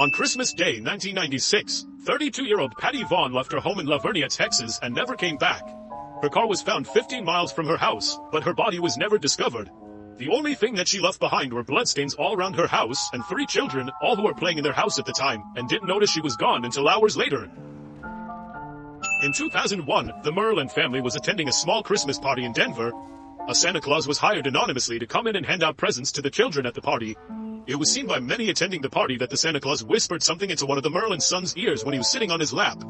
On Christmas Day 1996, 32-year-old Patty Vaughn left her home in Lavernia, Texas and never came back. Her car was found 15 miles from her house, but her body was never discovered. The only thing that she left behind were bloodstains all around her house and 3 children, all who were playing in their house at the time, and didn't notice she was gone until hours later. In 2001, the Merlin family was attending a small Christmas party in Denver. A Santa Claus was hired anonymously to come in and hand out presents to the children at the party. It was seen by many attending the party that the Santa Claus whispered something into one of the Merlin sons' ears when he was sitting on his lap.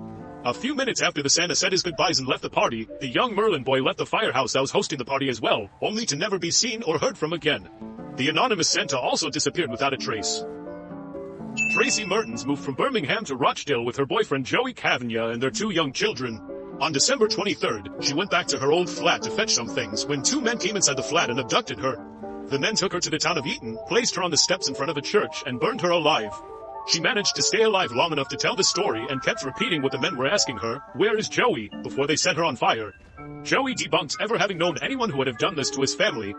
A few minutes after the Santa said his goodbyes and left the party, the young Merlin boy left the firehouse that was hosting the party as well, only to never be seen or heard from again. The anonymous Santa also disappeared without a trace. Tracy Mertens moved from Birmingham to Rochdale with her boyfriend Joey Cavagna and their 2 young children. On December 23rd, she went back to her old flat to fetch some things when 2 men came inside the flat and abducted her. The men took her to the town of Eaton, placed her on the steps in front of a church, and burned her alive. She managed to stay alive long enough to tell the story and kept repeating what the men were asking her, "Where is Joey?" before they set her on fire. Joey debunked ever having known anyone who would have done this to his family.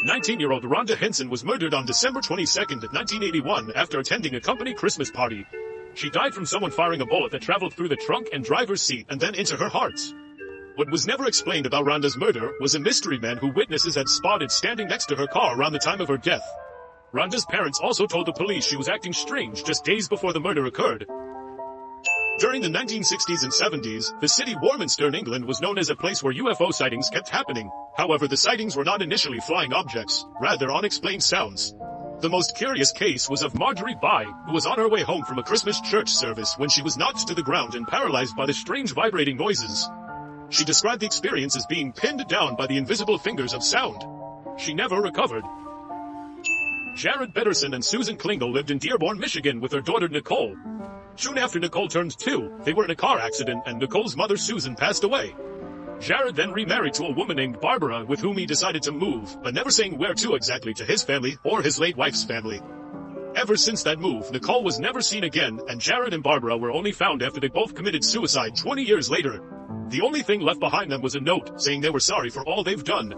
19-year-old Rhonda Henson was murdered on December 22nd, 1981 after attending a company Christmas party. She died from someone firing a bullet that traveled through the trunk and driver's seat and then into her heart. What was never explained about Rhonda's murder was a mystery man who witnesses had spotted standing next to her car around the time of her death. Rhonda's parents also told the police she was acting strange just days before the murder occurred. During the 1960s and 70s, the city Warminster in England was known as a place where UFO sightings kept happening. However, the sightings were not initially flying objects, rather unexplained sounds. The most curious case was of Marjorie By, who was on her way home from a Christmas church service when she was knocked to the ground and paralyzed by the strange vibrating noises. She described the experience as being pinned down by the invisible fingers of sound. She never recovered. Jared Betterson and Susan Klingel lived in Dearborn, Michigan with their daughter Nicole. Soon after Nicole turned 2, they were in a car accident and Nicole's mother Susan passed away. Jared then remarried to a woman named Barbara with whom he decided to move, but never saying where to exactly to his family or his late wife's family. Ever since that move, Nicole was never seen again, and Jared and Barbara were only found after they both committed suicide 20 years later. The only thing left behind them was a note saying they were sorry for all they've done.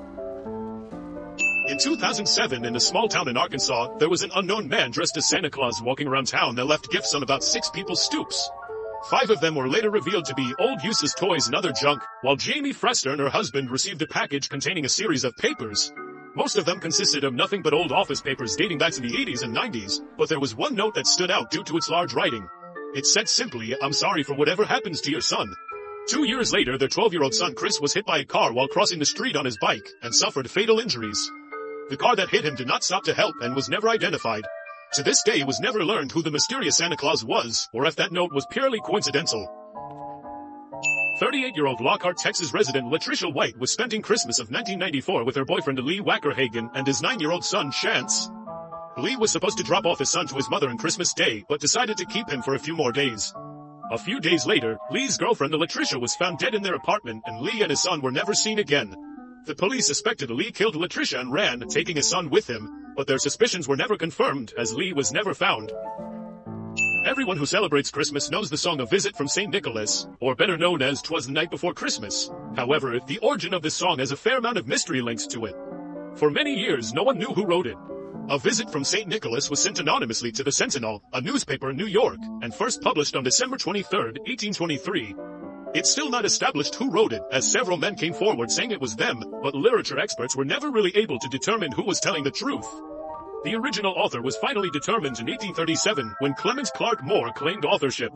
In 2007, in a small town in Arkansas, there was an unknown man dressed as Santa Claus walking around town that left gifts on about 6 people's stoops. 5 of them were later revealed to be old useless toys and other junk, while Jamie Frester and her husband received a package containing a series of papers. Most of them consisted of nothing but old office papers dating back to the 80s and 90s, but there was one note that stood out due to its large writing. It said simply, "I'm sorry for whatever happens to your son." 2 years later, their 12-year-old son Chris was hit by a car while crossing the street on his bike and suffered fatal injuries. The car that hit him did not stop to help and was never identified. To this day, it was never learned who the mysterious Santa Claus was, or if that note was purely coincidental. 38-year-old Lockhart, Texas resident Latricia White was spending Christmas of 1994 with her boyfriend Lee Wackerhagen and his 9-year-old son Chance. Lee was supposed to drop off his son to his mother on Christmas Day, but decided to keep him for a few more days. A few days later, Lee's girlfriend Latricia was found dead in their apartment, and Lee and his son were never seen again. The police suspected Lee killed Latricia and ran, taking his son with him, but their suspicions were never confirmed, as Lee was never found. Everyone who celebrates Christmas knows the song A Visit from St. Nicholas, or better known as 'Twas the Night Before Christmas. However, the origin of this song has a fair amount of mystery links to it. For many years, no one knew who wrote it. A Visit from St. Nicholas was sent anonymously to the Sentinel, a newspaper in New York, and first published on December 23, 1823. It's still not established who wrote it, as several men came forward saying it was them, but literature experts were never really able to determine who was telling the truth. The original author was finally determined in 1837 when Clemens Clark Moore claimed authorship.